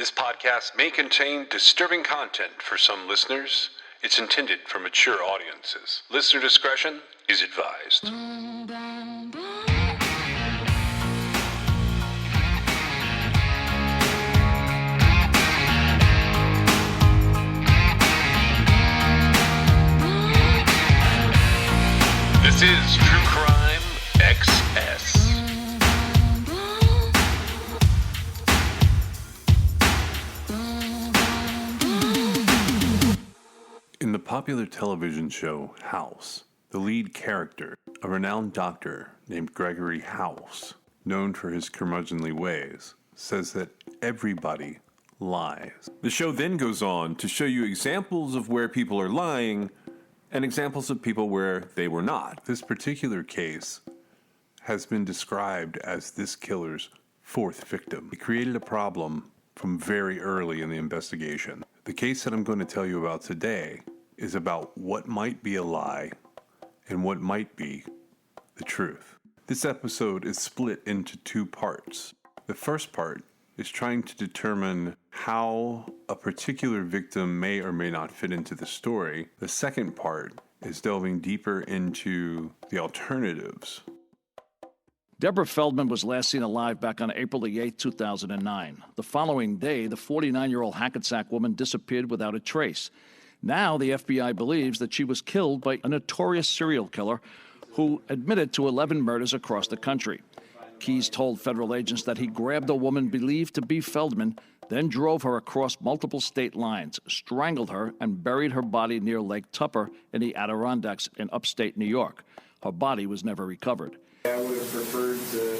This podcast may contain disturbing content for some listeners. It's intended for mature audiences. Listener discretion is advised. This is True Crime XS. In the popular television show House, the lead character, a renowned doctor named Gregory House, known for his curmudgeonly ways, says that everybody lies. The show then goes on to show you examples of where people are lying and examples of people where they were not. This particular case has been described as this killer's fourth victim. He created a problem from very early in the investigation. The case that I'm going to tell you about today is about what might be a lie and what might be the truth. This episode is split into two parts. The first part is trying to determine how a particular victim may or may not fit into the story. The second part is delving deeper into the alternatives. Deborah Feldman was last seen alive back on April 8, 2009. The following day, the 49-year-old Hackensack woman disappeared without a trace. Now, the FBI believes that she was killed by a notorious serial killer who admitted to 11 murders across the country. Keyes told federal agents that he grabbed a woman believed to be Feldman, then drove her across multiple state lines, strangled her, and buried her body near Lake Tupper in the Adirondacks in upstate New York. Her body was never recovered. I would have preferred to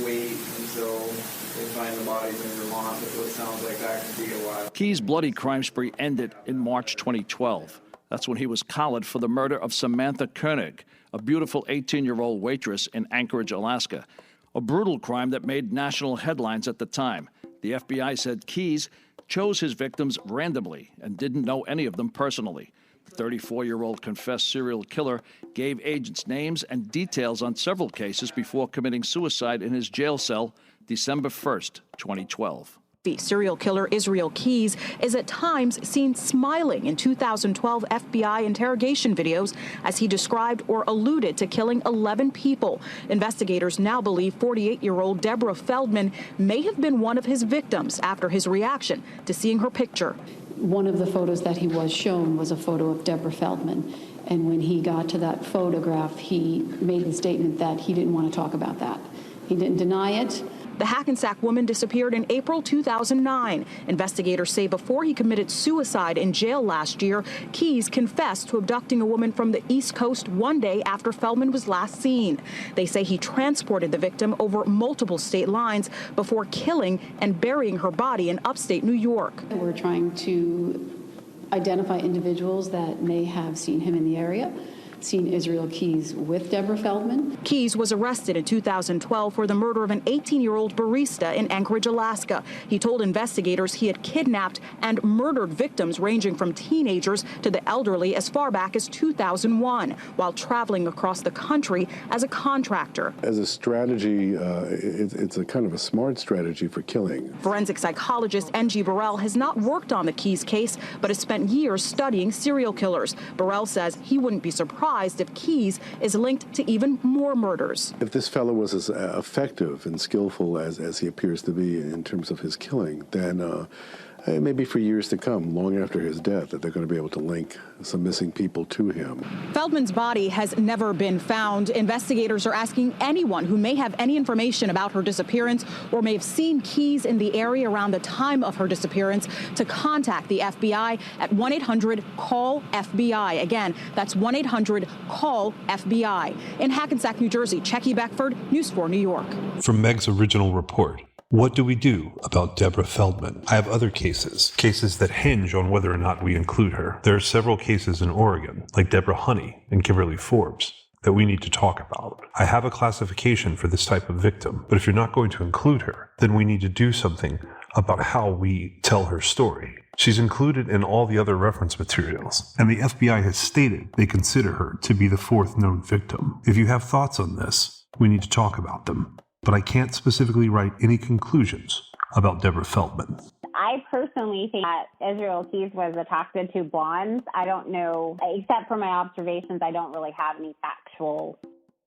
wait until they find the bodies in Vermont, but it sounds like that could be a while. Keyes' bloody crime spree ended in March 2012. That's when he was collared for the murder of Samantha Koenig, a beautiful 18-year-old waitress in Anchorage, Alaska. A brutal crime that made national headlines at the time. The FBI said Keyes chose his victims randomly and didn't know any of them personally. The 34-year-old confessed serial killer gave agents names and details on several cases before committing suicide in his jail cell December 1st, 2012. Serial killer Israel Keyes is at times seen smiling in 2012 FBI interrogation videos as he described or alluded to killing 11 people. Investigators now believe 48-year-old Deborah Feldman may have been one of his victims after his reaction to seeing her picture. One of the photos that he was shown was a photo of Deborah Feldman. And when he got to that photograph, he made the statement that he didn't want to talk about that. He didn't deny it. The Hackensack woman disappeared in April 2009. Investigators say before he committed suicide in jail last year, Keyes confessed to abducting a woman from the East Coast one day after Feldman was last seen. They say he transported the victim over multiple state lines before killing and burying her body in upstate New York. We're trying to identify individuals that may have seen him in the area, seen Israel Keyes with Deborah Feldman. Keyes was arrested in 2012 for the murder of an 18-year-old barista in Anchorage, Alaska. He told investigators he had kidnapped and murdered victims ranging from teenagers to the elderly as far back as 2001, while traveling across the country as a contractor. As a strategy, it's a kind of a smart strategy for killing. Forensic psychologist N.G. Burrell has not worked on the Keyes case, but has spent years studying serial killers. Burrell says he wouldn't be surprised if Keyes is linked to even more murders. If this fellow was as effective and skillful as he appears to be in terms of his killing, then maybe for years to come, long after his death, that they're going to be able to link some missing people to him. Feldman's body has never been found. Investigators are asking anyone who may have any information about her disappearance or may have seen Keyes in the area around the time of her disappearance to contact the FBI at 1-800-CALL-FBI. Again, that's 1-800-CALL-FBI. In Hackensack, New Jersey, Checky Beckford, News 4 New York. From Meg's original report, what do we do about Deborah Feldman? I have other cases that hinge on whether or not we include her. There are several cases in Oregon, like Deborah Honey and Kimberly Forbes, that we need to talk about. I have a classification for this type of victim, but if you're not going to include her, then we need to do something about how we tell her story. She's included in all the other reference materials, and the FBI has stated they consider her to be the fourth known victim. If you have thoughts on this, we need to talk about them. But I can't specifically write any conclusions about Deborah Feldman. I personally think that Israel Keys was attracted to blondes. I don't know, except for my observations, I don't really have any factual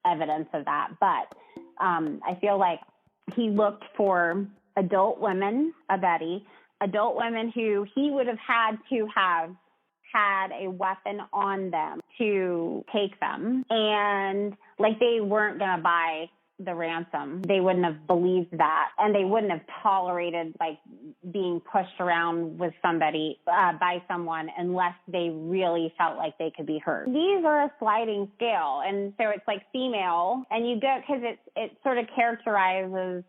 evidence of that. But I feel like he looked for adult women, adult women who he would have had a weapon on them to take them. And like, they weren't going to buy the ransom. They wouldn't have believed that. And they wouldn't have tolerated like being pushed around with somebody, by someone, unless they really felt like they could be hurt. These are a sliding scale. And so it's like female, and you go, cause it sort of characterizes,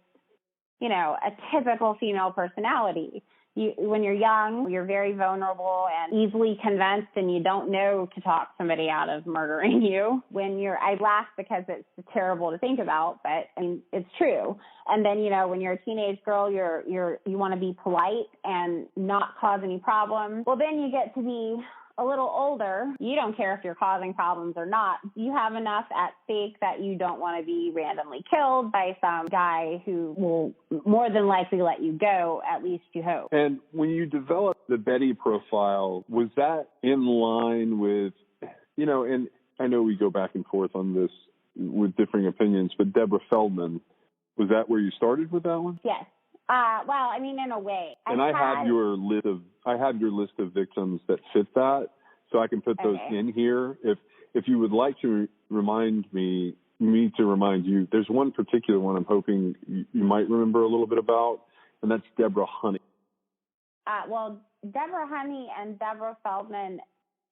you know, a typical female personality. When you're young, you're very vulnerable and easily convinced, and you don't know to talk somebody out of murdering you. I laugh because it's terrible to think about, but I mean, it's true. And then, you know, when you're a teenage girl, you want to be polite and not cause any problems. Well, then you get to be a little older. You don't care if you're causing problems or not. You have enough at stake that you don't want to be randomly killed by some guy who will more than likely let you go, at least you hope. And when you developed the Betty profile, was that in line with, you know, and I know we go back and forth on this with differing opinions, but Deborah Feldman, was that where you started with that one? Yes. Well, I mean, in a way. And I have your list of victims that fit that, so I can put those in here. If you would like to remind me to remind you, there's one particular one I'm hoping you might remember a little bit about, and that's Deborah Honey. Well, Deborah Honey and Deborah Feldman,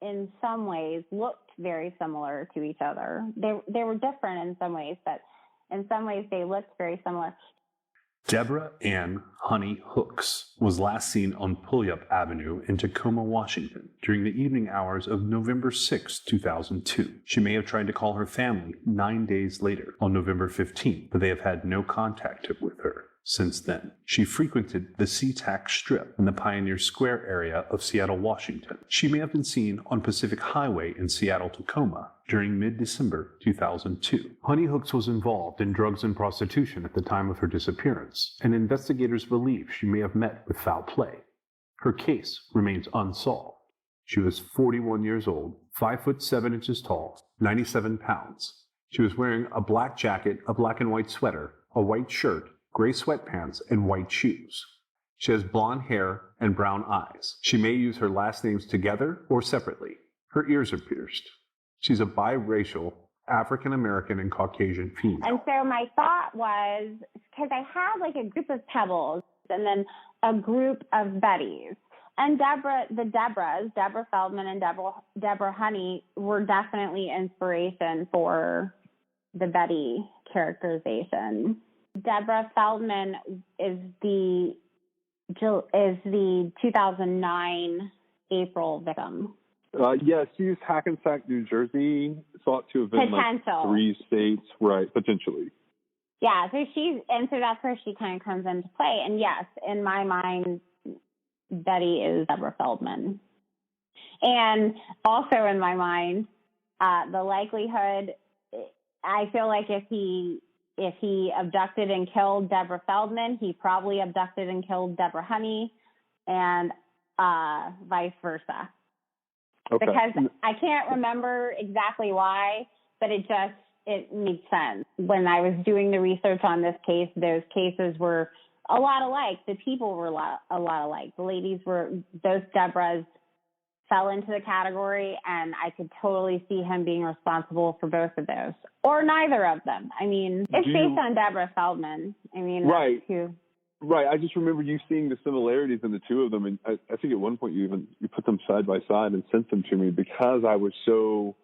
in some ways, looked very similar to each other. They were different in some ways, but in some ways they looked very similar. Deborah Ann Honey Hooks was last seen on Puyallup Avenue in Tacoma, Washington, during the evening hours of November 6, 2002. She may have tried to call her family 9 days later, on November 15, but they have had no contact with her since then. She frequented the SeaTac Strip in the Pioneer Square area of Seattle, Washington. She may have been seen on Pacific Highway in Seattle, Tacoma during mid-December 2002. Honey Hooks was involved in drugs and prostitution at the time of her disappearance, and investigators believe she may have met with foul play. Her case remains unsolved. She was 41 years old, 5 foot 7 inches tall, 97 pounds. She was wearing a black jacket, a black and white sweater, a white shirt, gray sweatpants, and white shoes. She has blonde hair and brown eyes. She may use her last names together or separately. Her ears are pierced. She's a biracial, African-American and Caucasian female. And so my thought was, because I had like a group of Pebbles and then a group of Bettys. And Deborah Feldman and Deborah Honey were definitely inspiration for the Betty characterization. Deborah Feldman is the 2009 April victim. Yes, she's Hackensack, New Jersey, thought to have been like 3 states, right, potentially. Yeah, so that's where she kind of comes into play. And yes, in my mind, Betty is Deborah Feldman. And also in my mind, the likelihood, I feel like if he abducted and killed Deborah Feldman, he probably abducted and killed Deborah Honey, and vice versa. Okay. Because I can't remember exactly why, but it made sense. When I was doing the research on this case, those cases were a lot alike. The people were a lot alike. The ladies those Deborahs fell into the category, and I could totally see him being responsible for both of those, or neither of them. I mean, it's based on Deborah Feldman. I mean, right. Right. I just remember you seeing the similarities in the two of them, and I think at one point you put them side by side and sent them to me because I was so.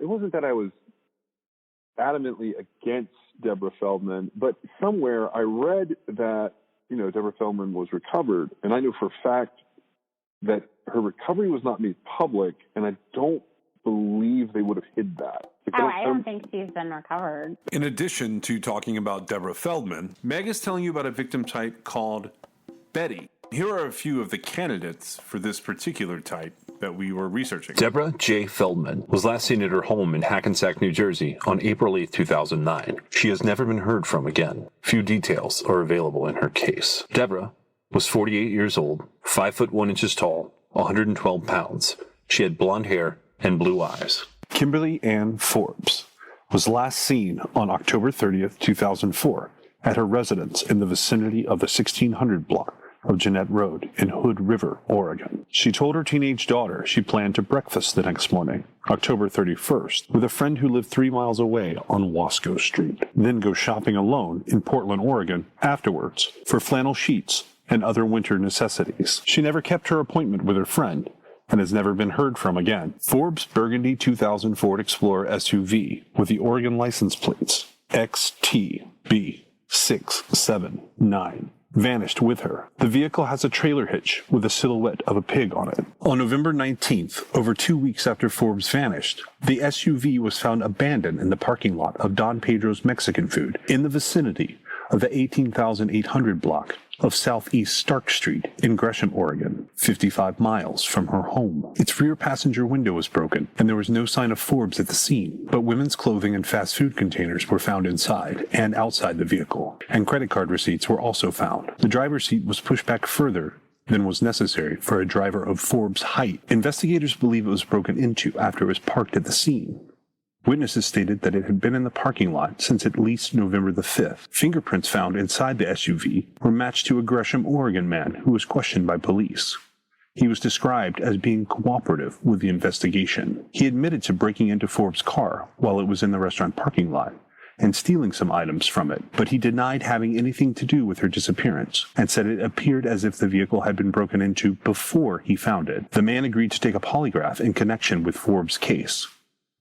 It wasn't that I was adamantly against Deborah Feldman, but somewhere I read that Deborah Feldman was recovered, and I knew for a fact that her recovery was not made public, and I don't believe they would have hid that. I don't think she's been recovered. In addition to talking about Deborah Feldman, Meg is telling you about a victim type called Betty. Here are a few of the candidates for this particular type that we were researching. Deborah J. Feldman was last seen at her home in Hackensack, New Jersey on April 8, 2009. She has never been heard from again. Few details are available in her case. Deborah was 48 years old, 5 foot 1 inches tall, 112 pounds. She had blonde hair and blue eyes. Kimberly Ann Forbes was last seen on October 30th, 2004, at her residence in the vicinity of the 1600 block of Jeanette Road in Hood River, Oregon. She told her teenage daughter she planned to breakfast the next morning, October 31st, with a friend who lived 3 miles away on Wasco Street, then go shopping alone in Portland, Oregon afterwards for flannel sheets and other winter necessities. She never kept her appointment with her friend and has never been heard from again. Forbes' burgundy 2000 Ford Explorer SUV with the Oregon license plates XTB679 vanished with her. The vehicle has a trailer hitch with a silhouette of a pig on it. On November 19th, over 2 weeks after Forbes vanished, the SUV was found abandoned in the parking lot of Don Pedro's Mexican Food in the vicinity of the 18,800 block of Southeast Stark Street in Gresham, Oregon, 55 miles from her home. Its rear passenger window was broken, and there was no sign of Forbes at the scene, but women's clothing and fast food containers were found inside and outside the vehicle, and credit card receipts were also found. The driver's seat was pushed back further than was necessary for a driver of Forbes' height. Investigators believe it was broken into after it was parked at the scene. Witnesses stated that it had been in the parking lot since at least November the 5th. Fingerprints found inside the SUV were matched to a Gresham, Oregon man who was questioned by police. He was described as being cooperative with the investigation. He admitted to breaking into Forbes' car while it was in the restaurant parking lot and stealing some items from it, but he denied having anything to do with her disappearance and said it appeared as if the vehicle had been broken into before he found it. The man agreed to take a polygraph in connection with Forbes' case.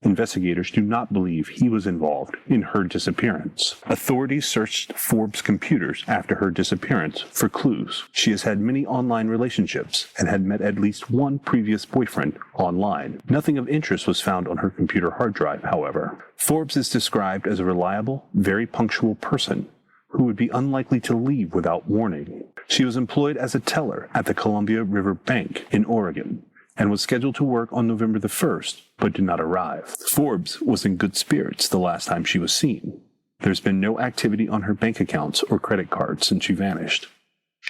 Investigators do not believe he was involved in her disappearance. Authorities searched Forbes' computers after her disappearance for clues. She has had many online relationships and had met at least one previous boyfriend online. Nothing of interest was found on her computer hard drive, however. Forbes is described as a reliable, very punctual person who would be unlikely to leave without warning. She was employed as a teller at the Columbia River Bank in Oregon and was scheduled to work on November the 1st, but did not arrive. Forbes was in good spirits the last time she was seen. There's been no activity on her bank accounts or credit cards since she vanished,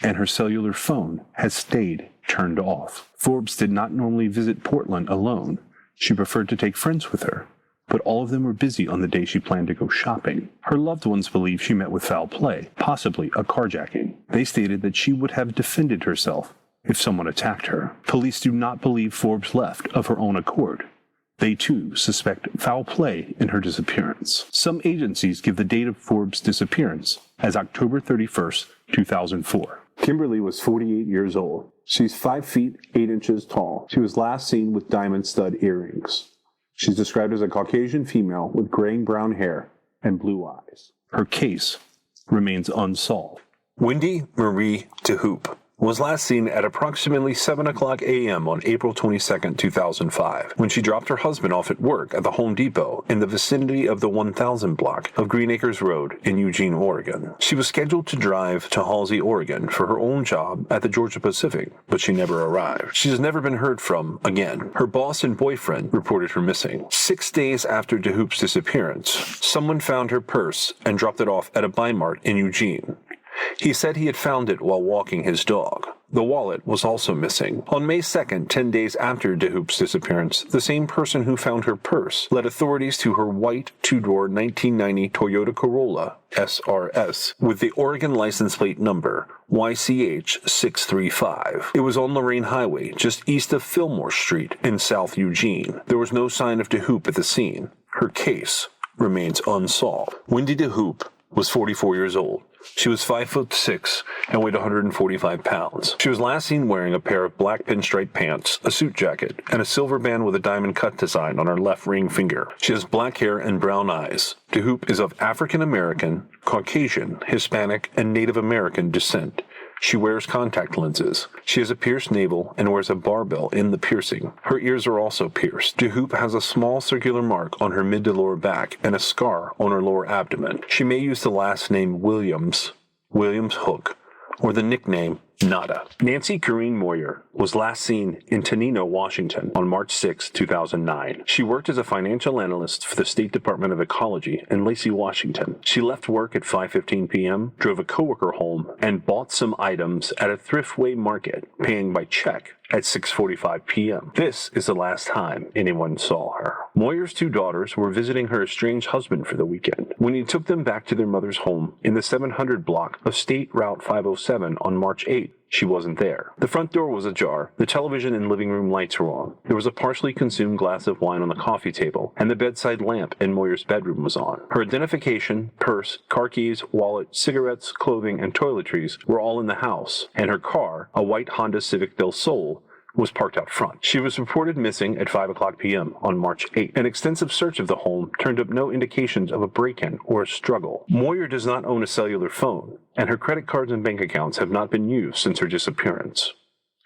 and her cellular phone has stayed turned off. Forbes did not normally visit Portland alone. She preferred to take friends with her, but all of them were busy on the day she planned to go shopping. Her loved ones believe she met with foul play, possibly a carjacking. They stated that she would have defended herself if someone attacked her. Police do not believe Forbes left of her own accord. They, too, suspect foul play in her disappearance. Some agencies give the date of Forbes' disappearance as October 31st, 2004. Kimberly was 48 years old. She's 5 feet 8 inches tall. She was last seen with diamond stud earrings. She's described as a Caucasian female with graying-brown hair and blue eyes. Her case remains unsolved. Wendy Marie DeHoop was last seen at approximately 7 o'clock a.m. on April 22, 2005, when she dropped her husband off at work at the Home Depot in the vicinity of the 1000 block of Green Acres Road in Eugene, Oregon. She was scheduled to drive to Halsey, Oregon for her own job at the Georgia Pacific, but she never arrived. She has never been heard from again. Her boss and boyfriend reported her missing. 6 days after DeHoop's disappearance, someone found her purse and dropped it off at a Buy Mart in Eugene. He said he had found it while walking his dog. The wallet was also missing. On May 2nd, 10 days after DeHoop's disappearance, the same person who found her purse led authorities to her white two-door 1990 Toyota Corolla SRS with the Oregon license plate number YCH635. It was on Lorraine Highway, just east of Fillmore Street in South Eugene. There was no sign of DeHoop at the scene. Her case remains unsolved. Wendy DeHoop was 44 years old. She was 5'6" and weighed 145 pounds. She was last seen wearing a pair of black pinstripe pants, a suit jacket, and a silver band with a diamond cut design on her left ring finger. She has black hair and brown eyes. DeHoop is of African American, Caucasian, Hispanic, and Native American descent. She wears contact lenses. She has a pierced navel and wears a barbell in the piercing. Her ears are also pierced. DeHoop has a small circular mark on her mid to lower back and a scar on her lower abdomen. She may use the last name Williams Hook, or the nickname Nada. Nancy Corrine Moyer was last seen in Tenino, Washington on March 6, 2009. She worked as a financial analyst for the State Department of Ecology in Lacey, Washington. She left work at 5:15 p.m., drove a coworker home, and bought some items at a Thriftway market, paying by check at 6:45 p.m. This is the last time anyone saw her. Moyer's two daughters were visiting her estranged husband for the weekend when he took them back to their mother's home in the 700 block of State Route 507 on March 8. She wasn't there. The front door was ajar, the television and living room lights were on, there was a partially consumed glass of wine on the coffee table, and the bedside lamp in Moyer's bedroom was on. Her identification, purse, car keys, wallet, cigarettes, clothing, and toiletries were all in the house, and her car, a white Honda Civic Del Sol, was parked out front. She was reported missing at 5 o'clock p.m. on March 8. An extensive search of the home turned up no indications of a break-in or a struggle. Moyer does not own a cellular phone, and her credit cards and bank accounts have not been used since her disappearance.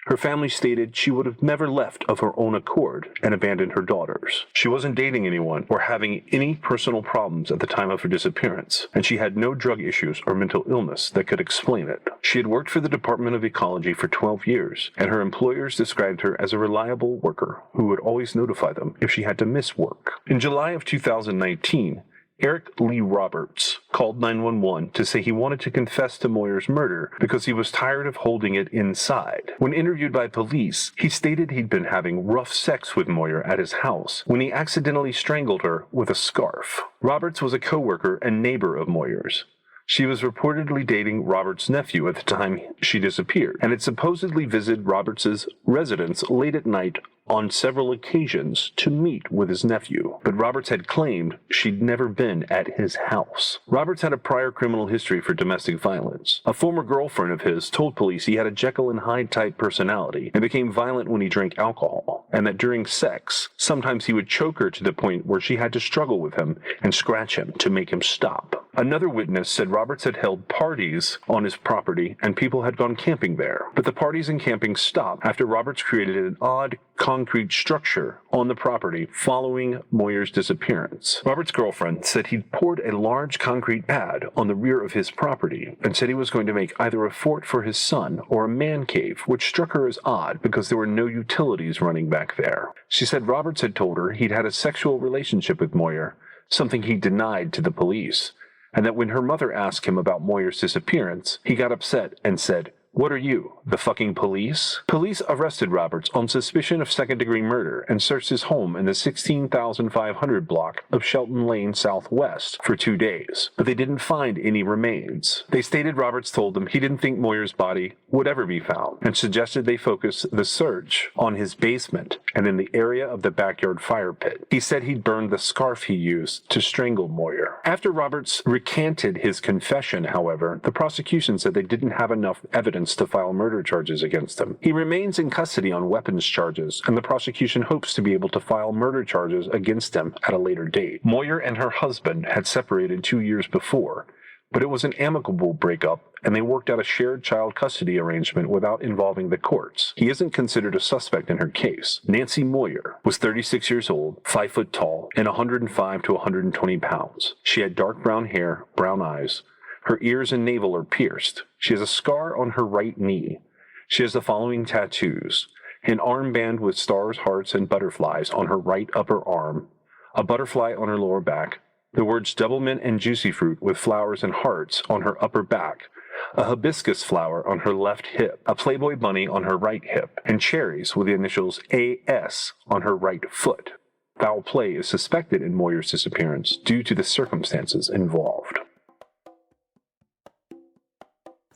Her family stated she would have never left of her own accord and abandoned her daughters. She wasn't dating anyone or having any personal problems at the time of her disappearance, and she had no drug issues or mental illness that could explain it. She had worked for the Department of Ecology for 12 years, and her employers described her as a reliable worker who would always notify them if she had to miss work. In July of 2019, Eric Lee Roberts called 911 to say he wanted to confess to Moyer's murder because he was tired of holding it inside. When interviewed by police, he stated he'd been having rough sex with Moyer at his house when he accidentally strangled her with a scarf. Roberts was a coworker and neighbor of Moyer's. She was reportedly dating Roberts' nephew at the time she disappeared, and had supposedly visited Roberts' residence late at night on several occasions to meet with his nephew, but Roberts had claimed she'd never been at his house. Roberts had a prior criminal history for domestic violence. A former girlfriend of his told police he had a Jekyll and Hyde type personality and became violent when he drank alcohol, and that during sex, sometimes he would choke her to the point where she had to struggle with him and scratch him to make him stop. Another witness said Roberts had held parties on his property and people had gone camping there, but the parties and camping stopped after Roberts created an odd concrete structure on the property following Moyer's disappearance. Robert's girlfriend said he'd poured a large concrete pad on the rear of his property and said he was going to make either a fort for his son or a man cave, which struck her as odd because there were no utilities running back there. She said Roberts had told her he'd had a sexual relationship with Moyer, something he denied to the police, and that when her mother asked him about Moyer's disappearance, he got upset and said, "What are you, the fucking police?" Police arrested Roberts on suspicion of second-degree murder and searched his home in the 16,500 block of Shelton Lane Southwest for 2 days, but they didn't find any remains. They stated Roberts told them he didn't think Moyer's body would ever be found and suggested they focus the search on his basement and in the area of the backyard fire pit. He said he'd burned the scarf he used to strangle Moyer. After Roberts recanted his confession, however, the prosecution said they didn't have enough evidence to file murder charges against him. He remains in custody on weapons charges, and the prosecution hopes to be able to file murder charges against him at a later date. Moyer and her husband had separated 2 years before, but it was an amicable breakup, and they worked out a shared child custody arrangement without involving the courts. He isn't considered a suspect in her case. Nancy Moyer was 36 years old, 5 foot tall, and 105 to 120 pounds. She had dark brown hair, brown eyes. Her ears and navel are pierced. She has a scar on her right knee. She has the following tattoos: an armband with stars, hearts, and butterflies on her right upper arm, a butterfly on her lower back, the words double mint and juicy fruit with flowers and hearts on her upper back, a hibiscus flower on her left hip, a Playboy bunny on her right hip, and cherries with the initials AS on her right foot. Foul play is suspected in Moyer's disappearance due to the circumstances involved.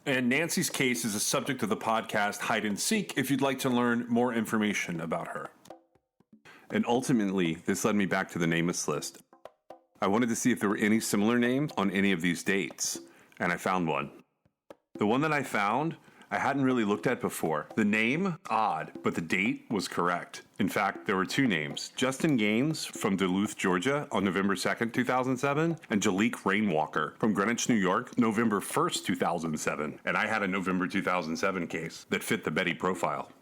And Nancy's case is a subject of the podcast Hide and Seek if you'd like to learn more information about her. And ultimately, this led me back to the Namus list. I wanted to see if there were any similar names on any of these dates, and I found one. The one that I found, I hadn't really looked at before. The name, odd, but the date was correct. In fact, there were two names. Justin Gaines from Duluth, Georgia on November 2nd, 2007, and Jalik Rainwalker from Greenwich, New York, November 1st, 2007. And I had a November 2007 case that fit the Betty profile.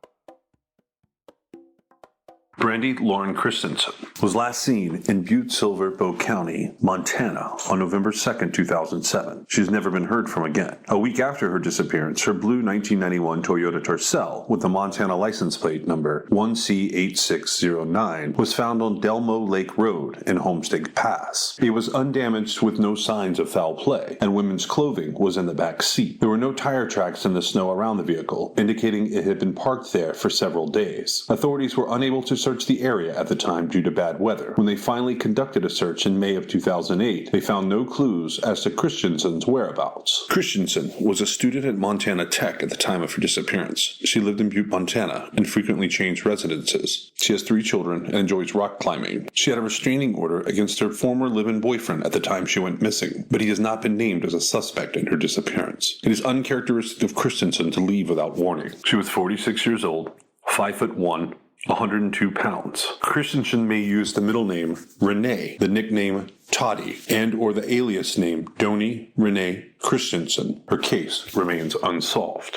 Brand Brandy Lauren Christensen was last seen in Butte Silver Bow County, Montana on November 2nd, 2007. She's never been heard from again. A week after her disappearance, her blue 1991 Toyota Tercel with the Montana license plate number 1C8609 was found on Delmo Lake Road in Homestake Pass. It was undamaged with no signs of foul play, and women's clothing was in the back seat. There were no tire tracks in the snow around the vehicle, indicating it had been parked there for several days. Authorities were unable to search the area at the time due to bad weather. When they finally conducted a search in May of 2008, they found no clues as to Christensen's whereabouts. Christensen was a student at Montana Tech at the time of her disappearance. She lived in Butte, Montana, and frequently changed residences. She has 3 children and enjoys rock climbing. She had a restraining order against her former live-in boyfriend at the time she went missing, but he has not been named as a suspect in her disappearance. It is uncharacteristic of Christensen to leave without warning. She was 46 years old, 5'1", 102 pounds. Christensen may use the middle name Renee, the nickname Toddy, and or the alias name Doni Renee Christensen. Her case remains unsolved.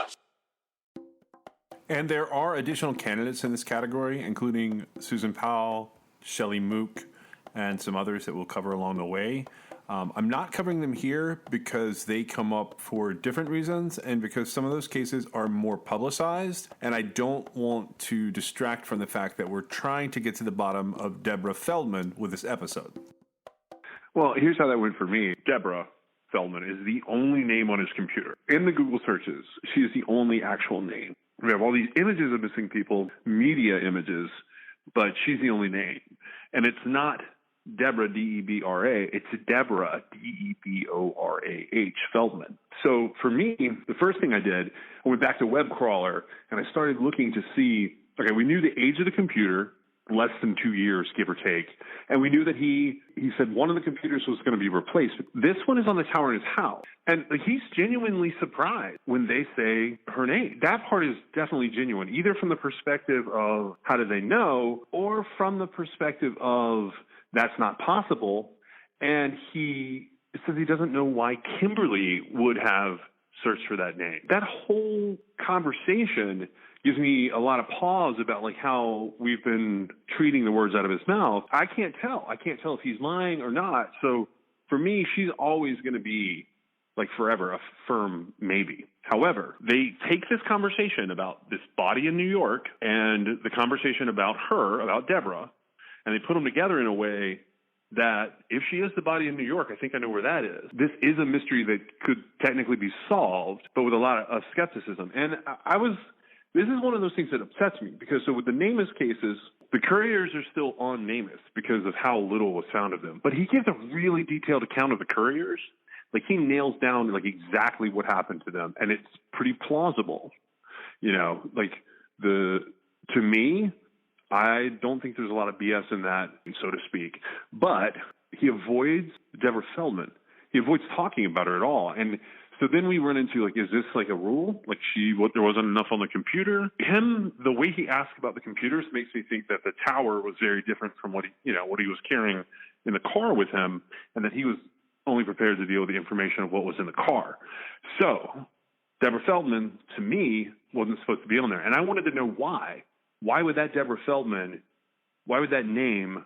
And there are additional candidates in this category, including Susan Powell, Shelley Mook, and some others that we'll cover along the way. I'm not covering them here because they come up for different reasons and because some of those cases are more publicized, and I don't want to distract from the fact that we're trying to get to the bottom of Deborah Feldman with this episode. Well, here's how that went for me. Deborah Feldman is the only name on his computer. In the Google searches, she is the only actual name. We have all these images of missing people, media images, but she's the only name. And it's not Deborah, D-E-B-R-A, it's Deborah, D-E-B-O-R-A-H, Feldman. So for me, the first thing I did, I went back to web crawler and I started looking to see, okay, we knew the age of the computer, less than 2 years, give or take. And we knew that he said one of the computers was going to be replaced. This one is on the tower in his house. And he's genuinely surprised when they say her name. That part is definitely genuine, either from the perspective of how do they know, or from the perspective of that's not possible. And he says he doesn't know why Kimberly would have searched for that name. That whole conversation gives me a lot of pause about like how we've been treating the words out of his mouth. I can't tell if he's lying or not. So for me, she's always going to be like forever a firm maybe. However, they take this conversation about this body in New York and the conversation about her, about Deborah, and they put them together in a way that if she is the body in New York, I think I know where that is. This is a mystery that could technically be solved, but with a lot of skepticism. And this is one of those things that upsets me because so with the Namus cases, the couriers are still on Namus because of how little was found of them. But he gives a really detailed account of the couriers. Like he nails down like exactly what happened to them, and it's pretty plausible. You know, like to me, I don't think there's a lot of BS in that, so to speak. But he avoids Deborah Feldman. He avoids talking about her at all. And so then we run into like, is this like a rule? Like there wasn't enough on the computer? The way he asked about the computers makes me think that the tower was very different from what he was carrying in the car with him, and that he was only prepared to deal with the information of what was in the car. So Deborah Feldman, to me, wasn't supposed to be on there. And I wanted to know why. Why would that Deborah Feldman, why would that name,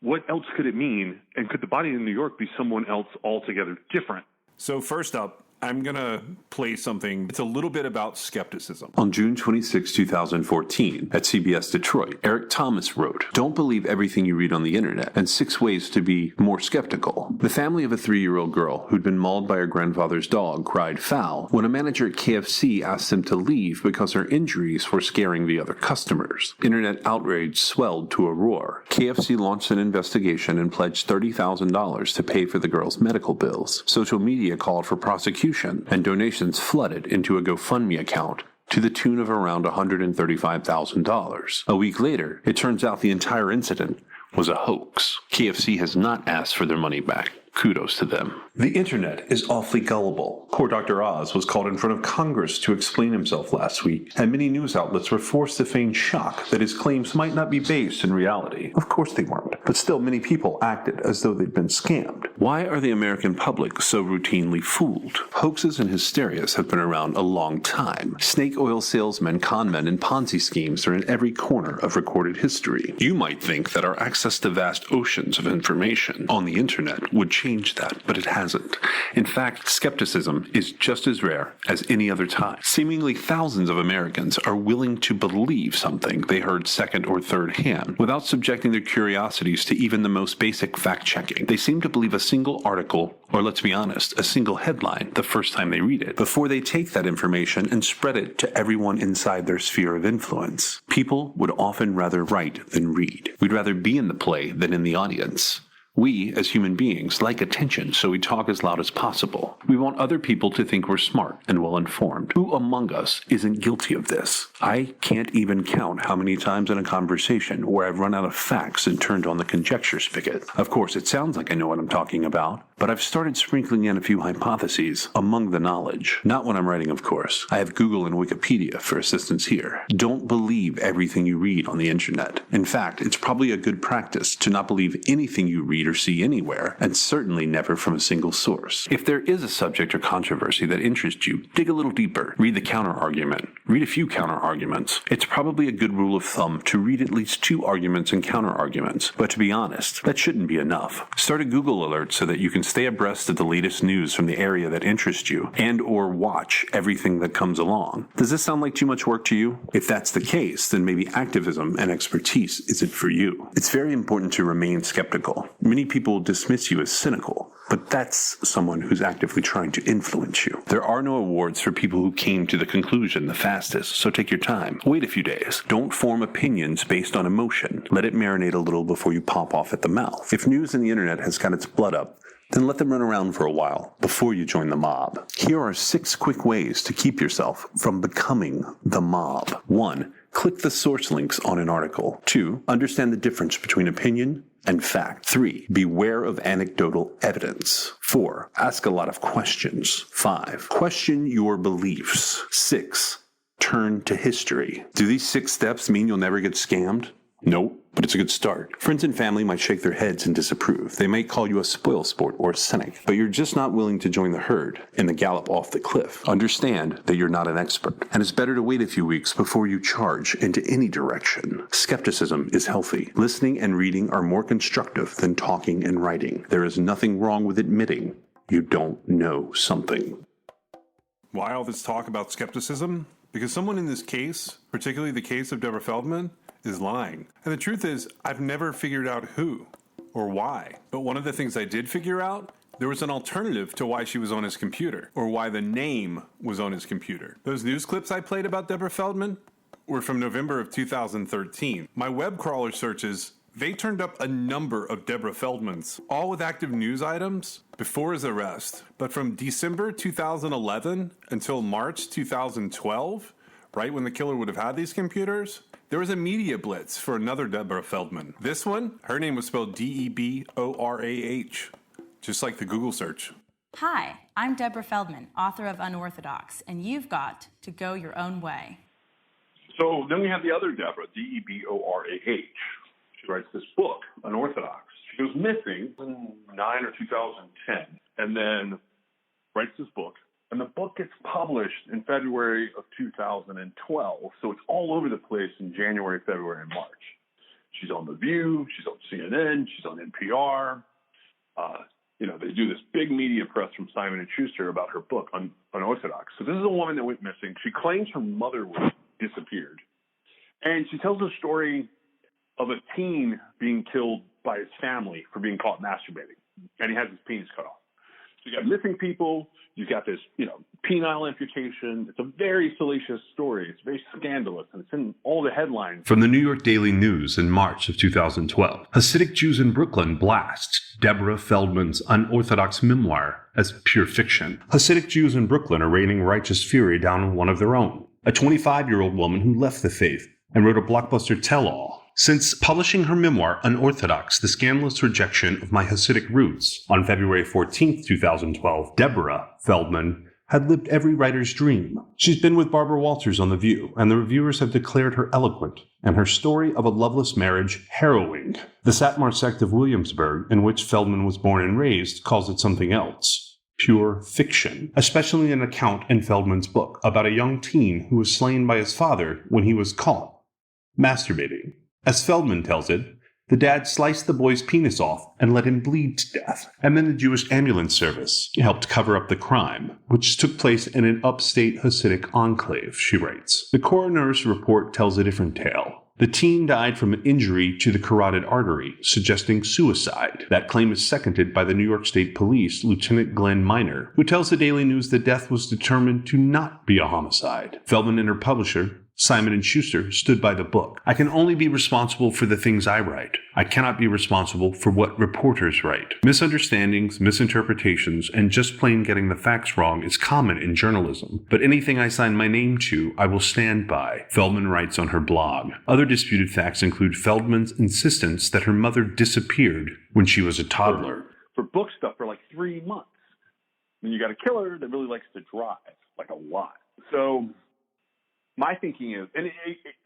what else could it mean? And could the body in New York be someone else altogether different? So first up, I'm going to play something. It's a little bit about skepticism. On June 26, 2014, at CBS Detroit, Eric Thomas wrote, "Don't believe everything you read on the internet, and 6 ways to be more skeptical." The family of a 3-year-old girl who'd been mauled by her grandfather's dog cried foul when a manager at KFC asked them to leave because her injuries were scaring the other customers. Internet outrage swelled to a roar. KFC launched an investigation and pledged $30,000 to pay for the girl's medical bills. Social media called for prosecution, and donations flooded into a GoFundMe account to the tune of around $135,000. A week later, it turns out the entire incident was a hoax. KFC has not asked for their money back. Kudos to them. The internet is awfully gullible. Poor Dr. Oz was called in front of Congress to explain himself last week, and many news outlets were forced to feign shock that his claims might not be based in reality. Of course they weren't, but still many people acted as though they'd been scammed. Why are the American public so routinely fooled? Hoaxes and hysterias have been around a long time. Snake oil salesmen, conmen, and Ponzi schemes are in every corner of recorded history. You might think that our access to vast oceans of information on the internet would change that, but it hasn't. In fact, skepticism is just as rare as any other time. Seemingly thousands of Americans are willing to believe something they heard second or third hand without subjecting their curiosities to even the most basic fact-checking. They seem to believe a single article, or let's be honest, a single headline the first time they read it, before they take that information and spread it to everyone inside their sphere of influence. People would often rather write than read. We'd rather be in the play than in the audience. We, as human beings, like attention, so we talk as loud as possible. We want other people to think we're smart and well-informed. Who among us isn't guilty of this? I can't even count how many times in a conversation where I've run out of facts and turned on the conjecture spigot. Of course, it sounds like I know what I'm talking about, but I've started sprinkling in a few hypotheses among the knowledge. Not when I'm writing, of course. I have Google and Wikipedia for assistance here. Don't believe everything you read on the internet. In fact, it's probably a good practice to not believe anything you read or see anywhere, and certainly never from a single source. If there is a subject or controversy that interests you, dig a little deeper. Read the counter-argument. Read a few counter-arguments. It's probably a good rule of thumb to read at least 2 arguments and counter-arguments, but to be honest, that shouldn't be enough. Start a Google alert so that you can stay abreast of the latest news from the area that interests you, and or watch everything that comes along. Does this sound like too much work to you? If that's the case, then maybe activism and expertise isn't for you. It's very important to remain skeptical. Many people dismiss you as cynical, but that's someone who's actively trying to influence you. There are no awards for people who came to the conclusion the fastest, so take your time. Wait a few days. Don't form opinions based on emotion. Let it marinate a little before you pop off at the mouth. If news in the internet has got its blood up, then let them run around for a while before you join the mob. Here are 6 quick ways to keep yourself from becoming the mob. 1. Click the source links on an article. 2. Understand the difference between opinion and fact. 3. Beware of anecdotal evidence. 4. Ask a lot of questions. 5. Question your beliefs. 6. Turn to history. Do these 6 steps mean you'll never get scammed? Nope, but it's a good start. Friends and family might shake their heads and disapprove. They might call you a spoilsport or a cynic, but you're just not willing to join the herd in the gallop off the cliff. Understand that you're not an expert, and it's better to wait a few weeks before you charge into any direction. Skepticism is healthy. Listening and reading are more constructive than talking and writing. There is nothing wrong with admitting you don't know something. Why all this talk about skepticism? Because someone in this case, particularly the case of Deborah Feldman, is lying. And the truth is, I've never figured out who or why. But one of the things I did figure out, there was an alternative to why she was on his computer, or why the name was on his computer. Those news clips I played about Deborah Feldman were from November of 2013. My web crawler searches, they turned up a number of Deborah Feldmans, all with active news items before his arrest. But from December 2011 until March 2012, right when the killer would have had these computers, there was a media blitz for another Deborah Feldman. This one, her name was spelled Deborah, just like the Google search. Hi, I'm Deborah Feldman, author of Unorthodox, and you've got to go your own way. So then we have the other Deborah, Deborah. She writes this book, Unorthodox. She goes missing in 2009 or 2010, and then writes this book. And the book gets published in February of 2012, so it's all over the place in January, February, and March. She's on The View, she's on CNN, she's on NPR. They do this big media press from Simon & Schuster about her book, Unorthodox. So this is a woman that went missing. She claims her mother was disappeared. And she tells the story of a teen being killed by his family for being caught masturbating. And he has his penis cut off. So you got missing people, you've got this, penile amputation. It's a very salacious story. It's very scandalous, and it's in all the headlines. From the New York Daily News in March of 2012, Hasidic Jews in Brooklyn blast Deborah Feldman's unorthodox memoir as pure fiction. Hasidic Jews in Brooklyn are raining righteous fury down on one of their own, a 25-year-old woman who left the faith and wrote a blockbuster tell-all Since publishing her memoir, Unorthodox, The Scandalous Rejection of My Hasidic Roots, on February 14, 2012, Deborah Feldman had lived every writer's dream. She's been with Barbara Walters on The View, and the reviewers have declared her eloquent, and her story of a loveless marriage harrowing. The Satmar sect of Williamsburg, in which Feldman was born and raised, calls it something else. Pure fiction, especially an account in Feldman's book about a young teen who was slain by his father when he was caught masturbating. As Feldman tells it, the dad sliced the boy's penis off and let him bleed to death, and then the Jewish ambulance service helped cover up the crime, which took place in an upstate Hasidic enclave, she writes. The coroner's report tells a different tale. The teen died from an injury to the carotid artery, suggesting suicide. That claim is seconded by the New York State Police Lieutenant Glenn Miner, who tells the Daily News the death was determined to not be a homicide. Feldman and her publisher, Simon & Schuster, stood by the book. I can only be responsible for the things I write. I cannot be responsible for what reporters write. Misunderstandings, misinterpretations, and just plain getting the facts wrong is common in journalism. But anything I sign my name to, I will stand by, Feldman writes on her blog. Other disputed facts include Feldman's insistence that her mother disappeared when she was a toddler. For book stuff for like 3 months. And you got a killer that really likes to drive, like a lot. So my thinking is, and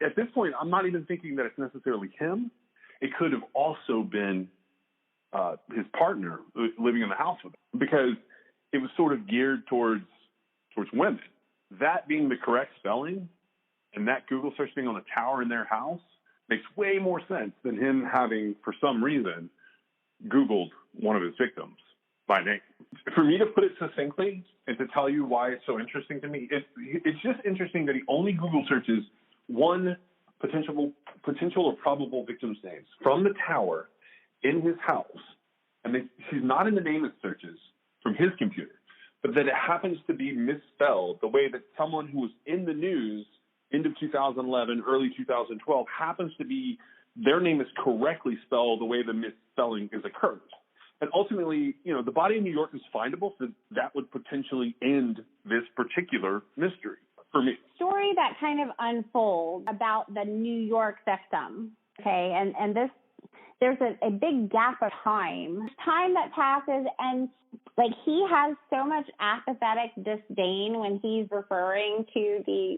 at this point, I'm not even thinking that it's necessarily him. It could have also been his partner living in the house with him, because it was sort of geared towards women. That being the correct spelling, and that Google search being on a tower in their house, makes way more sense than him having, for some reason, Googled one of his victims by name. For me to put it succinctly and to tell you why it's so interesting to me, it's just interesting that he only Google searches one potential or probable victim's names from the tower in his house, and she's not in the Namus searches from his computer, but that it happens to be misspelled the way that someone who was in the news end of 2011, early 2012 happens to be, their name is correctly spelled the way the misspelling is occurred. And ultimately, the body in New York is findable, so that would potentially end this particular mystery for me. Story that kind of unfolds about the New York victim, okay, and this, there's a big gap of time that passes, and like he has so much apathetic disdain when he's referring to the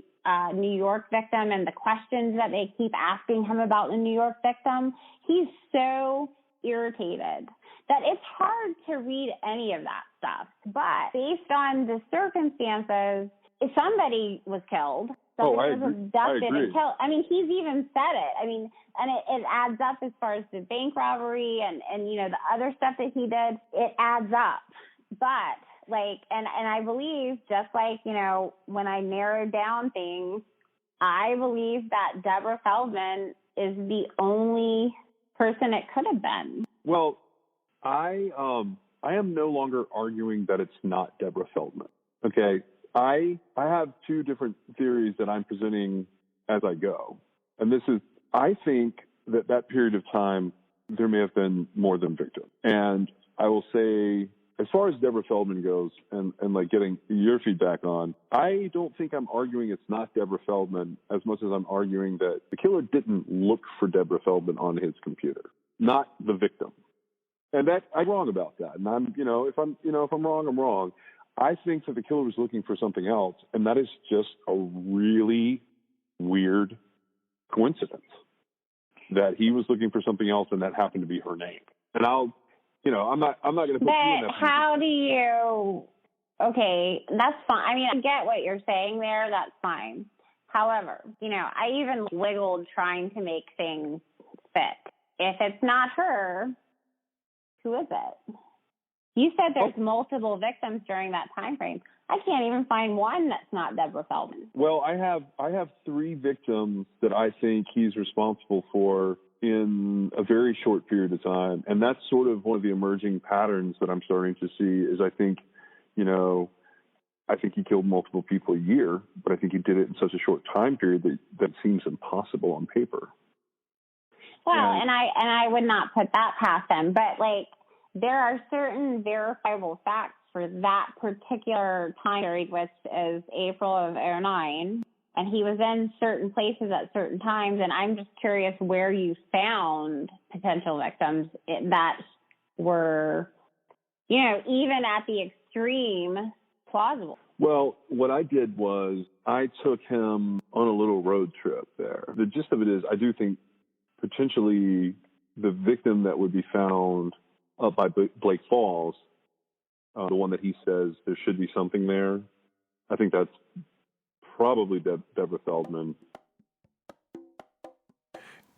New York victim and the questions that they keep asking him about the New York victim. He's so irritated that it's hard to read any of that stuff. But based on the circumstances, if somebody was killed, somebody was abducted and killed. I mean, he's even said it. I mean, and it adds up as far as the bank robbery and the other stuff that he did. It adds up. But and I believe, just like, when I narrowed down things, I believe that Deborah Feldman is the only person it could have been. Well, I am no longer arguing that it's not Deborah Feldman. Okay, I have two different theories that I'm presenting as I go, and this is, I think that period of time there may have been more than victims, and I will say, as far as Deborah Feldman goes, and like getting your feedback on, I don't think I'm arguing it's not Deborah Feldman as much as I'm arguing that the killer didn't look for Deborah Feldman on his computer, not the victim. And that, I'm wrong about that. And I'm, if I'm wrong, I'm wrong. I think that the killer was looking for something else, and that is just a really weird coincidence that he was looking for something else, and that happened to be her name. And I'm not going to put you in that. But how do you? Okay, that's fine. I mean, I get what you're saying there. That's fine. However, I even wiggled trying to make things fit. If it's not her, who is it? You said there's multiple victims during that time frame. I can't even find one that's not Deborah Feldman. Well, I have 3 victims that I think he's responsible for in a very short period of time, and that's sort of one of the emerging patterns that I'm starting to see. Is I think he killed multiple people a year, but I think he did it in such a short time period that seems impossible on paper. Well, and I would not put that past him, but there are certain verifiable facts for that particular time period, which is April of 2009. and he was in certain places at certain times. And I'm just curious where you found potential victims that were, you know, even at the extreme, plausible. Well, what I did was I took him on a little road trip there. The gist of it is I do think potentially the victim that would be found up by Blake Falls, the one that he says there should be something there, I think that's probably Deborah Feldman.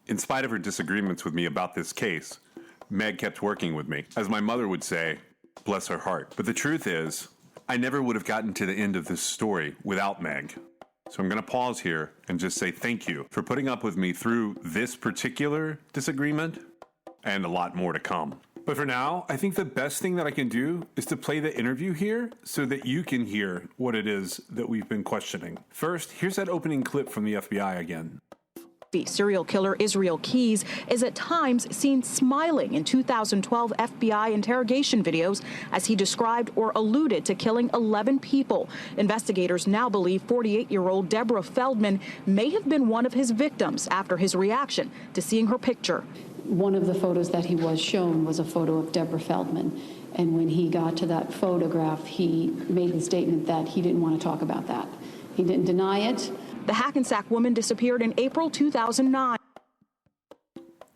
In spite of her disagreements with me about this case, Meg kept working with me. As my mother would say, bless her heart. But the truth is, I never would have gotten to the end of this story without Meg. So I'm going to pause here and just say thank you for putting up with me through this particular disagreement and a lot more to come. But for now, I think the best thing that I can do is to play the interview here so that you can hear what it is that we've been questioning. First, here's that opening clip from the FBI again. Serial killer Israel Keys is at times seen smiling in 2012 FBI interrogation videos as he described or alluded to killing 11 people. Investigators now believe 48-year-old Deborah Feldman may have been one of his victims after his reaction to seeing her picture. One of the photos that he was shown was a photo of Deborah Feldman. And when he got to that photograph, he made the statement that he didn't want to talk about that. He didn't deny it. The Hackensack woman disappeared in April 2009.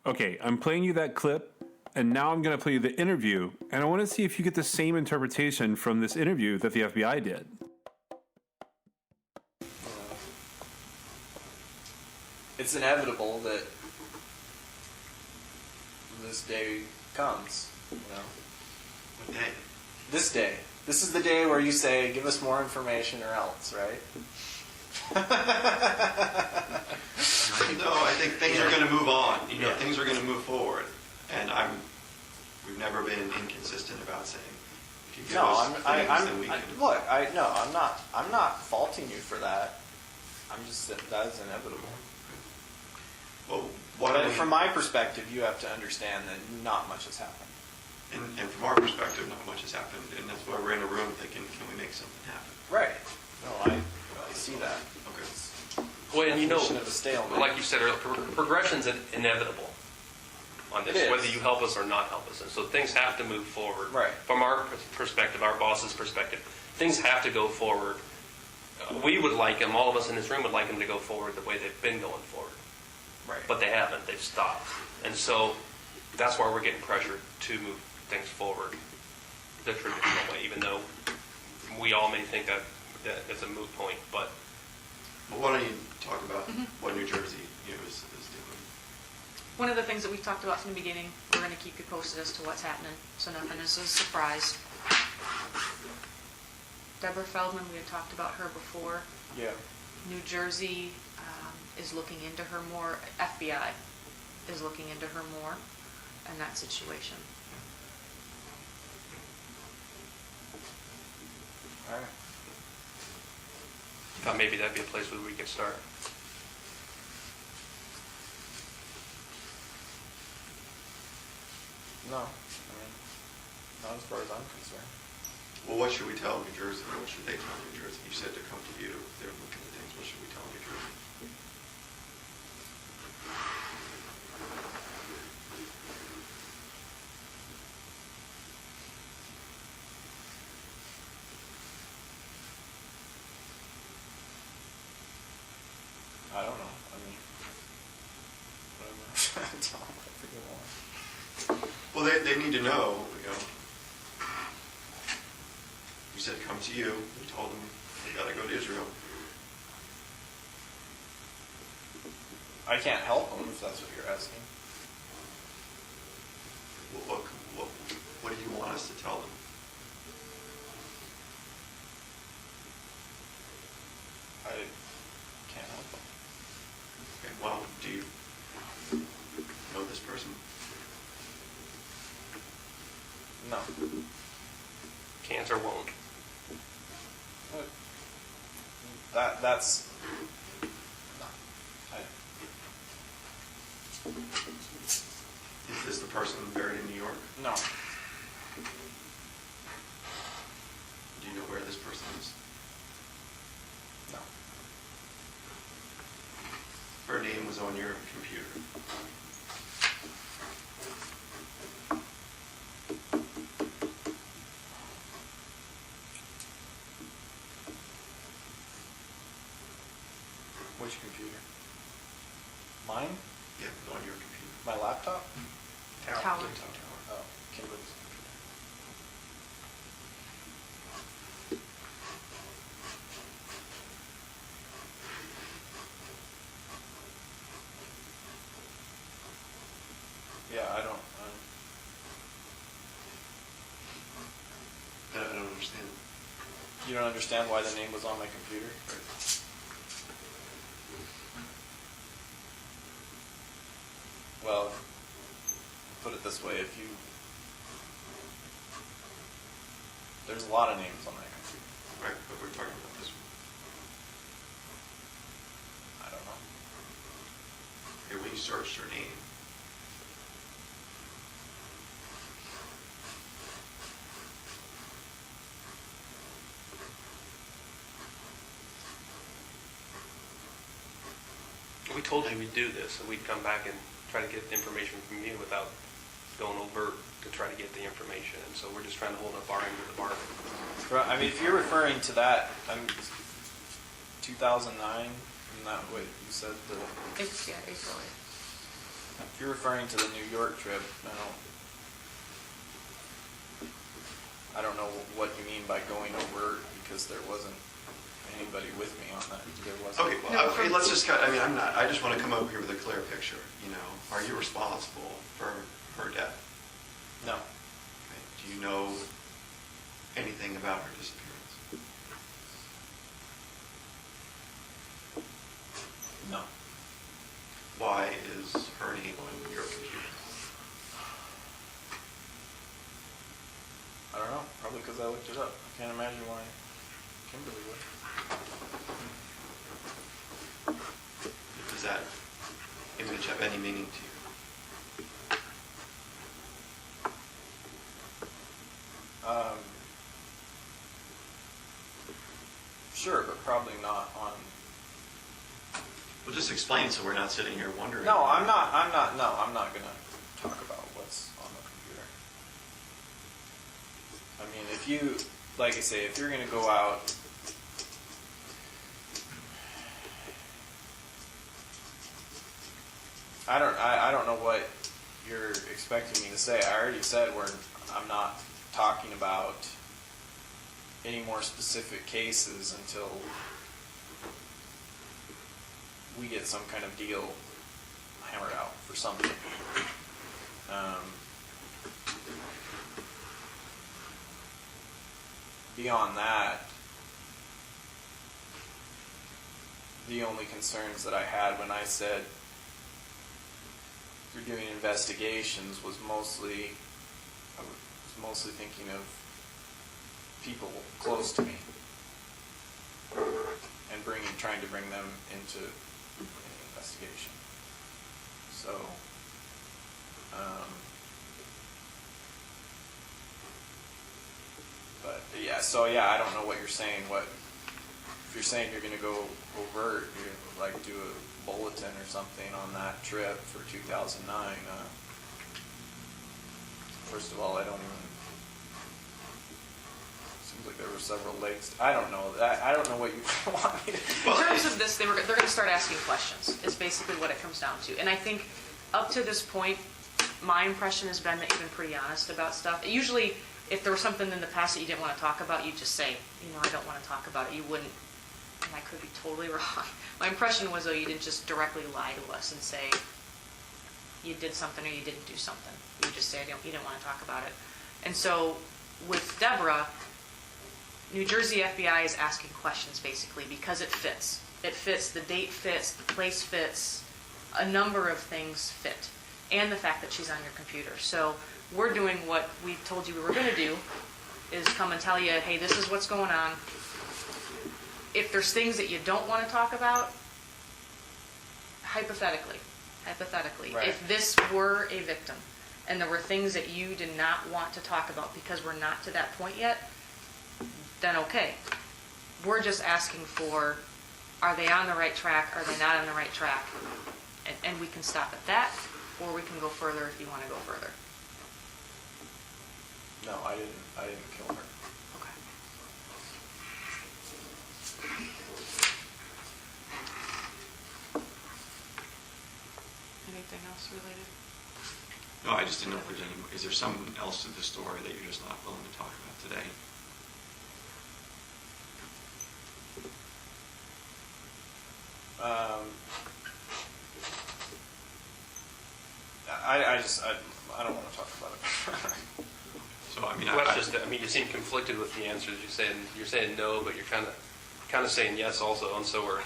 Okay, I'm playing you that clip, and now I'm going to play you the interview, and I want to see if you get the same interpretation from this interview that the FBI did. It's inevitable that this day comes, you know. What day? This day. This is the day where you say, give us more information or else, right? No, I think things are going to move on. You know, things are going to move forward, and we've never been inconsistent about saying, if you give us things, then we can. Look, I'm not faulting you for that. I'm just saying that is inevitable. Well, but from my perspective, you have to understand that not much has happened. And from our perspective, not much has happened, and that's why we're in a room thinking, can we make something happen? Right. No, I see that. Okay. Well, and you know, Definition of a stalemate. like you said earlier, progression's inevitable on this, It is. whether you help us or not help us. And so things have to move forward. Right. From our perspective, our boss's perspective, things have to go forward. We would like them, all of us in this room would like them to go forward the way they've been going forward. Right. But they haven't. They've stopped. And so that's why we're getting pressure to move things forward the traditional way, even though we all may think that it's a moot point. But why don't you talk about what New Jersey is doing? One of the things that we've talked about from the beginning, we're going to keep you posted as to what's happening, so nothing is a surprise. Deborah Feldman, we had talked about her before. Yeah. New Jersey is looking into her more. FBI is looking into her more in that situation. All right. thought maybe that'd be a place where we could start. No, I mean, not as far as I'm concerned. Well, what should we tell New Jersey, or what should they tell New Jersey? You said to come to you. They're looking at things. What should we tell New Jersey? I don't know. I mean, whatever. Tell them whatever you want. Well, they need to know, You said come to you. You told them they got to go to Israel. I can't help them if that's what you're asking. Well, what do you want us to tell them? I can't help them. Okay, well, do you know this person? No. Cancer won't. That's no. Is the person buried in New York? No. Do you know where this person is? No. on your computer? Which computer? Mine? Yeah, on your computer. My laptop? Tower. Oh, Kimberly's computer. Yeah, I don't understand. You don't understand why the name was on my computer? Well, put it this way, there's a lot of names on my computer. Right, but we're talking about this one. I don't know. Here, when you searched her name, We told you we'd do this, so we'd come back and try to get information from you without going overt to try to get the information. And so we're just trying to hold up our end of the bargain. I mean, if you're referring to that, 2009, isn't that what you said? It's, yeah, April 8th. If you're referring to the New York trip, I don't know what you mean by going overt, because there wasn't anybody with me on that. There wasn't. okay, well, okay, let's just cut. I mean, I just want to come over here with a clear picture. Are you responsible for her death? No. Okay. Do you know anything about her disappearance? No. Why is her name on your computer? I don't know. Probably because I looked it up. I can't imagine why Kimberly would. Does that image have any meaning to you? Sure, but probably not on. Well, just explain so we're not sitting here wondering. No, I'm not going to talk about what's on the computer. I mean, if you, like I say, if you're going to go out. I don't know what you're expecting me to say. I already said I'm not talking about any more specific cases until we get some kind of deal hammered out for something. Beyond that, the only concerns that I had when I said we're doing investigations was mostly thinking of people close to me and trying to bring them into an investigation. So, but yeah, I don't know what you're saying. If you're saying you're going to go overt, do a bulletin or something on that trip for 2009. First of all, I don't even. Seems like there were several legs. I don't know. I don't know what you want me to. In terms of this, they're going to start asking questions. Is basically what it comes down to. And I think up to this point, my impression has been that you've been pretty honest about stuff. Usually, if there was something in the past that you didn't want to talk about, you'd just say, I don't want to talk about it. You wouldn't. And I could be totally wrong. My impression was, though, you didn't just directly lie to us and say you did something or you didn't do something. You just say you didn't want to talk about it. And so with Deborah, New Jersey FBI is asking questions basically because it fits. It fits, the date fits, the place fits, a number of things fit, and the fact that she's on your computer. So we're doing what we told you we were going to do, is come and tell you, hey, this is what's going on. If there's things that you don't want to talk about, hypothetically, right. If this were a victim and there were things that you did not want to talk about because we're not to that point yet, then okay. We're just asking for, are they on the right track? Are they not on the right track? And and we can stop at that, or we can go further if you want to go further. No, I didn't kill her. Okay. Anything else related? No, I just didn't know if there's any. Is there something else to the story that you're just not willing to talk about today? I don't want to talk about it. So I mean, well, I mean, you seem conflicted with the answers. You're saying no, but you're kind of saying yes also, and so we're.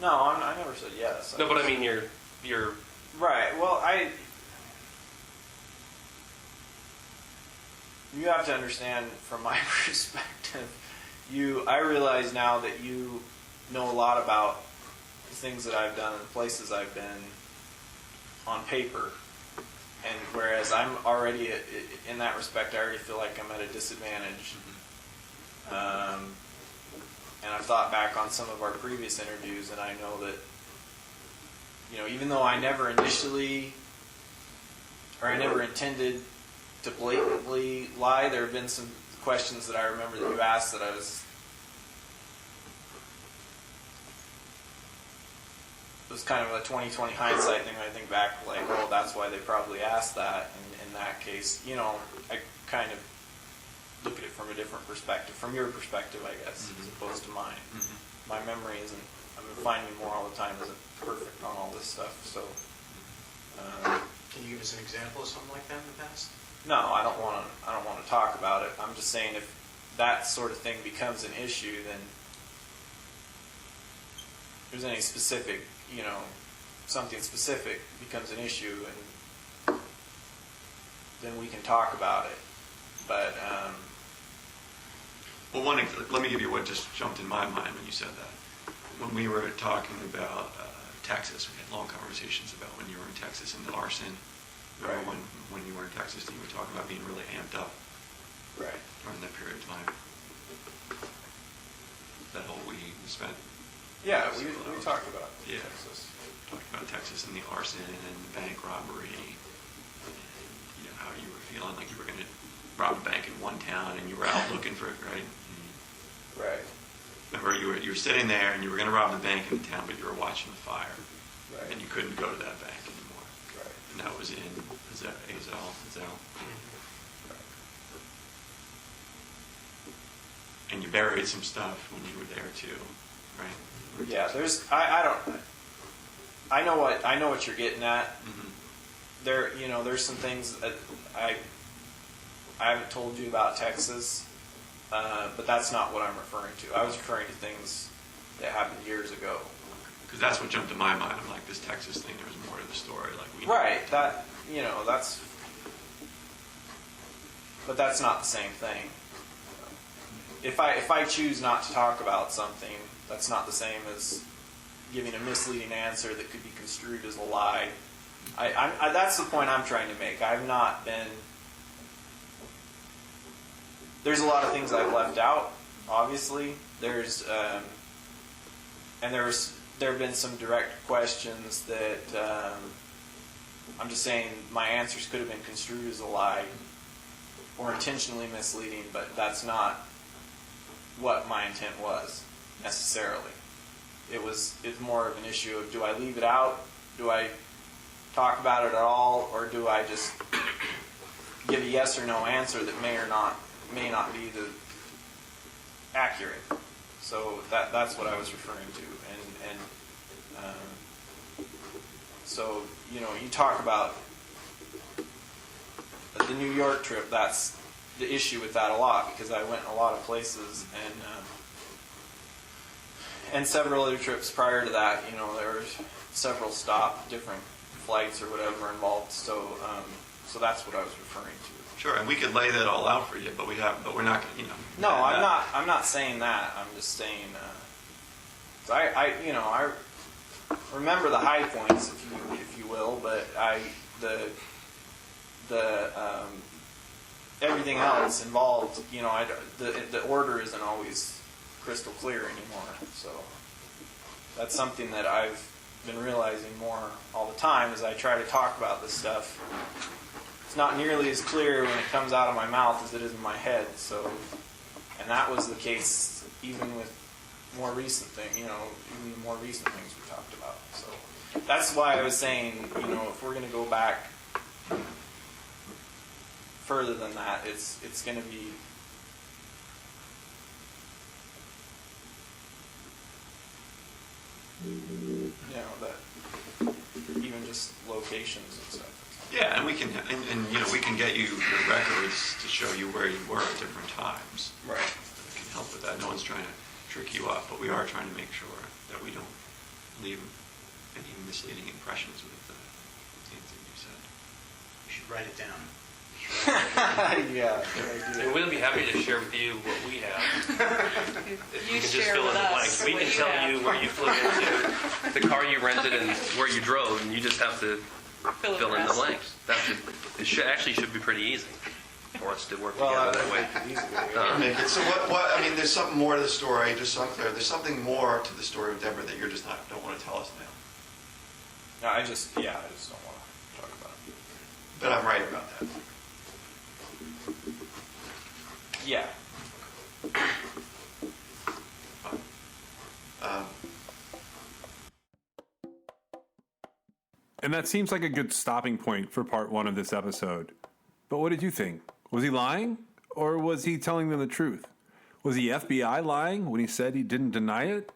No, I never said yes. No, but I mean, you're right. Well, you have to understand from my perspective. I realize now that you know a lot about the things that I've done and the places I've been on paper. And whereas I'm already, in that respect, I already feel like I'm at a disadvantage. And I've thought back on some of our previous interviews, and I know that, even though I never initially, or I never intended to blatantly lie, there have been some questions that I remember that you asked that it was kind of a 20/20 hindsight thing. I think back, like, well, that's why they probably asked that. And in that case, I kind of look at it from a different perspective, from your perspective, I guess, as opposed to mine. My memory isn't. I've been finding more all the time isn't perfect on all this stuff. So, can you give us an example of something like that in the past? No, I don't want to talk about it. I'm just saying if that sort of thing becomes an issue, then if there's any specific, something specific becomes an issue, and then we can talk about it. But well, let me give you what just jumped in my mind when you said that. When we were talking about Texas, we had long conversations about when you were in Texas and the arson. Remember when you were in Texas and you were talking about being really amped up during that period of time. That whole week we spent. Yeah, we talked about Texas. Talked about Texas and the arson and the bank robbery, and how you were feeling like you were going to rob a bank in one town and you were out looking for it, right? Right. Remember, you were sitting there and you were going to rob the bank in the town, but you were watching the fire, and you couldn't go to that bank anymore. Right. And that was in Azell. And you buried some stuff when you were there too, right? Yeah, I know what you're getting at. There's some things that I haven't told you about Texas, but that's not what I'm referring to. I was referring to things that happened years ago. Because that's what jumped in my mind. I'm like, this Texas thing, there's more to the story. But that's not the same thing. If I choose not to talk about something, that's not the same as giving a misleading answer that could be construed as a lie. That's the point I'm trying to make. I've not been. There's a lot of things I've left out. Obviously, there have been some direct questions that I'm just saying my answers could have been construed as a lie or intentionally misleading, but that's not what my intent was necessarily. It's more of an issue of, do I leave it out? Do I talk about it at all? Or do I just give a yes or no answer that may not be the accurate? So that's what I was referring to. And so, you talk about the New York trip, that's the issue with that a lot, because I went in a lot of places, and several other trips prior to that, there were several different flights or whatever involved. So that's what I was referring to. Sure, and we could lay that all out for you, but we're not going to, No, I'm not saying that. I'm just saying, I remember the high points, if you will, but everything else involved, the order isn't always crystal clear anymore. So that's something that I've been realizing more all the time as I try to talk about this stuff. It's not nearly as clear when it comes out of my mouth as it is in my head. So, and that was the case even with more recent things, even the more recent things we talked about. So that's why I was saying, if we're going to go back further than that, it's going to be that even just locations and stuff. Yeah, and we can we can get you the records to show you where you were at different times. Right. We can help with that. No one's trying to trick you up, but we are trying to make sure that we don't leave any misleading impressions with the things that you said. You should write it down. Yeah. And we'll be happy to share with you what we have. If you can just fill in the blanks. We can tell you where you flew into, the car you rented, and where you drove, and you just have to fill in the blanks. It should be pretty easy for us to work together that way. So what? I mean, there's something more to the story. Just so I'm clear, there's something more to the story of Deborah that you're just don't want to tell us now. No, I just don't want to talk about it. But I'm right about that. Yeah. And that seems like a good stopping point for part 1 of this episode. But what did you think? Was he lying? Or was he telling them the truth? Was the FBI lying when he said he didn't deny it?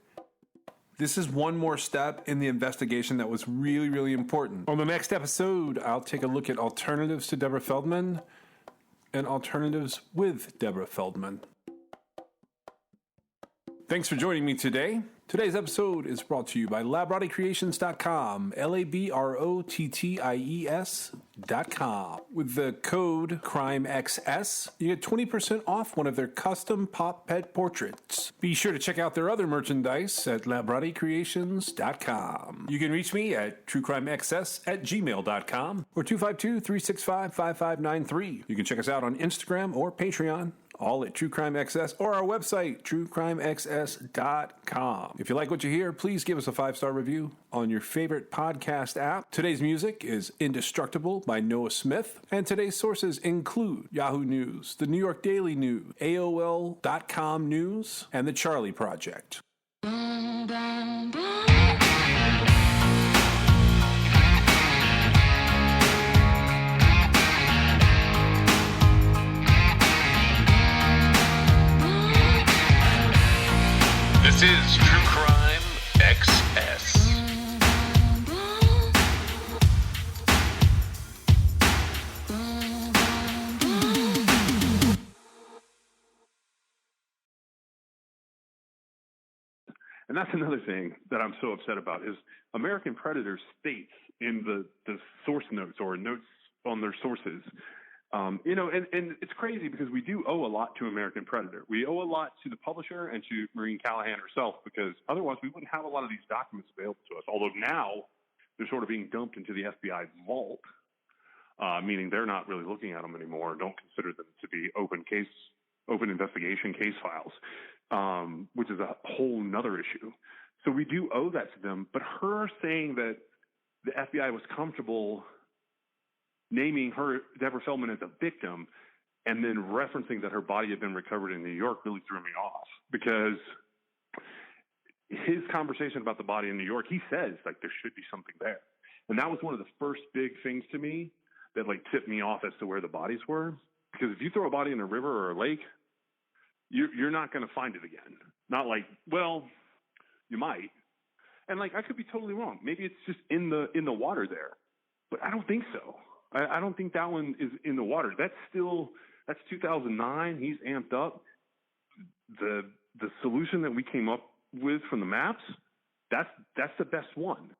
This is one more step in the investigation that was really, really important. On the next episode, I'll take a look at alternatives to Deborah Feldman and alternatives with Deborah Feldman. Thanks for joining me today. Today's episode is brought to you by LabrottieCreations.com, LABROTTIES.com. With the code CRIMEXS, you get 20% off one of their custom pop pet portraits. Be sure to check out their other merchandise at LabrottieCreations.com. You can reach me at truecrimexs@gmail.com or 252-365-5593. You can check us out on Instagram or Patreon, all at True Crime XS, or our website, truecrimexs.com. If you like what you hear, please give us a 5-star review on your favorite podcast app. Today's music is Indestructible by Noah Smith, and today's sources include Yahoo News, the New York Daily News, AOL.com News, and the Charley Project. This is True Crime XS. And that's another thing that I'm so upset about is American Predator states in the source notes or notes on their sources, and it's crazy because we do owe a lot to American Predator. We owe a lot to the publisher and to Maureen Callahan herself, because otherwise we wouldn't have a lot of these documents available to us. Although now they're sort of being dumped into the FBI's vault, meaning they're not really looking at them anymore, don't consider them to be open investigation case files, which is a whole nother issue. So we do owe that to them. But her saying that the FBI was comfortable naming her, Deborah Feldman, as a victim, and then referencing that her body had been recovered in New York really threw me off, because his conversation about the body in New York, he says like there should be something there. And that was one of the first big things to me that like tipped me off as to where the bodies were. Because if you throw a body in a river or a lake, you're not going to find it again. Not like, well, you might. And like, I could be totally wrong. Maybe it's just in the water there, but I don't think so. I don't think that one is in the water. That's 2009. He's amped up. The solution that we came up with from the maps, that's the best one.